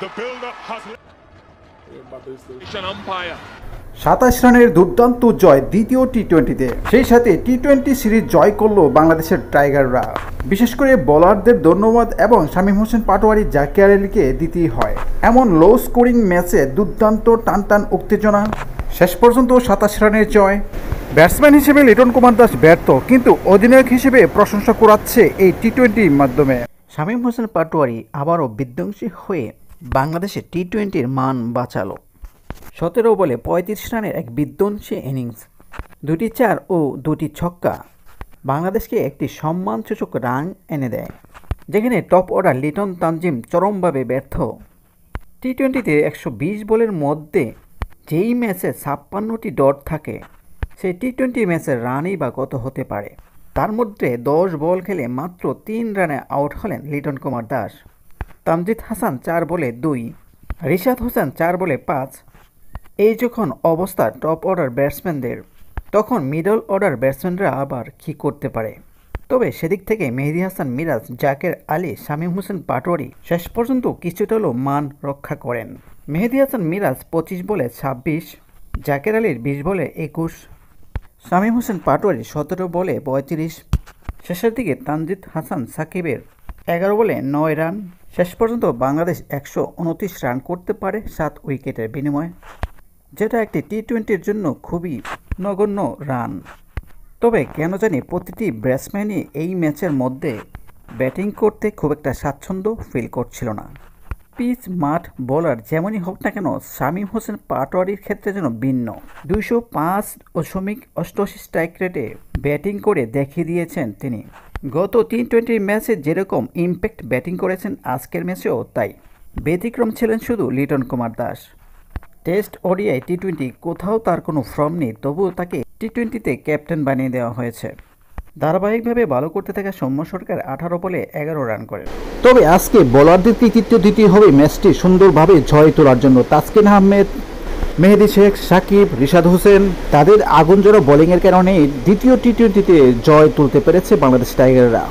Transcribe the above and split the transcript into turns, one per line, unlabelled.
The build-up has umpire.
27 রানের দুর্দান্ত জয় দ্বিতীয় টি-20তে। সেই সাথে টি-20 সিরিজ জয় করল বাংলাদেশের টাইগাররা। বিশেষ করে বোলারদের ধন্যবাদ এবং শামীম হোসেন পাটোয়ারি জাকির আলীকে দিতেই হয়। এমন লো স্কোরিং ম্যাচে দুর্দান্ত টানটান উত্তেজনা, শেষ পর্যন্ত 27 রানের জয়। ব্যাটসম্যান হিসেবে লিটন কুমার দাস ব্যর্থ, কিন্তু অধিনায়ক হিসেবে প্রশংসা কুড়াচ্ছে এই টি-20 মাধ্যমে। শামীম হোসেন পাটোয়ারি আবারও বিধ্বংসী হয়ে বাংলাদেশের টি-20র মান বাঁচালো। 17 বলে 35 রানের এক বিধ্বংসী ইনিংস, 2টি 4 ও 2টি ছক্কা বাংলাদেশকে একটি সম্মানসূচক রান এনে দেয়, যেখানে টপ অর্ডার লিটন তানজিম চরমভাবে ব্যর্থ। টি-20তে 120 বলের মধ্যে যেই ম্যাচে 56টি ডট থাকে, সেই টি-20 ম্যাচের রানই বা কত হতে পারে। তার মধ্যে 10 বল খেলে মাত্র 3 রানে আউট হলেন লিটন কুমার দাস। তামজিদ হাসান 4 বলে 2, রিশাদ হোসেন 4 বলে 5। এই যখন অবস্থা টপ অর্ডার ব্যাটসম্যানদের, তখন মিডল অর্ডার ব্যাটসম্যানরা আবার কী করতে পারে? তবে সেদিক থেকে মেহেদী হাসান মিরাজ, জাকির আলী, শামীম হোসেন পাটোয়ারি শেষ পর্যন্ত কিছুটা হলেও মান রক্ষা করেন। মেহেদী হাসান মিরাজ 25 বলে 26, জাকির আলীর 20 বলে 21, শামীম হোসেন পাটোয়ারি 17 বলে 35। শেষের দিকে তানজিদ হাসান সাকিবের 11 বলে 9 রান। শেষ পর্যন্ত বাংলাদেশ 129 রান করতে পারে 7 উইকেটের বিনিময়ে, যেটা একটি টি-20র জন্য খুবই নগণ্য রান। তবে কেন জানি প্রতিটি ব্যাটসম্যানই এই ম্যাচের মধ্যে ব্যাটিং করতে খুব একটা স্বাচ্ছন্দ্য ফিল করছিল না। পিচ, মাঠ, বোলার যেমনই হোক না কেন, শামীম হোসেন পাটোয়ারির ক্ষেত্রে যেন ভিন্ন। 205.88 স্ট্রাইক রেটে ব্যাটিং করে দেখিয়ে দিয়েছেন তিনি। গত টি-20 ম্যাচে যেরকম ইম্প্যাক্ট ব্যাটিং করেছেন, আজকের ম্যাচেও তাই। ব্যতিক্রম ছিলেন শুধু লিটন কুমার দাস। টেস্ট, ওডিআই, টি-20 কোথাও তার কোনো ফর্ম নেই, তবুও তাকে টি-20তে ক্যাপ্টেন বানিয়ে দেওয়া হয়েছে। ধারাবাহিকভাবে ভালো করতে থাকা সৌম্য সরকার 18 বলে 11 রান করেন। তবে আজকে বোলারদের কৃতিত্ব দিতে হবে ম্যাচটি সুন্দরভাবে জয় তোলার জন্য। তাসকিন আহমেদ, মেহেদী শেখ, সাকিব, রিশাদ হোসেন তাদের আগুনজোড়া বোলিংয়ের কারণে দ্বিতীয় টি-20তে জয় তুলতে পেরেছে বাংলাদেশ টাইগাররা।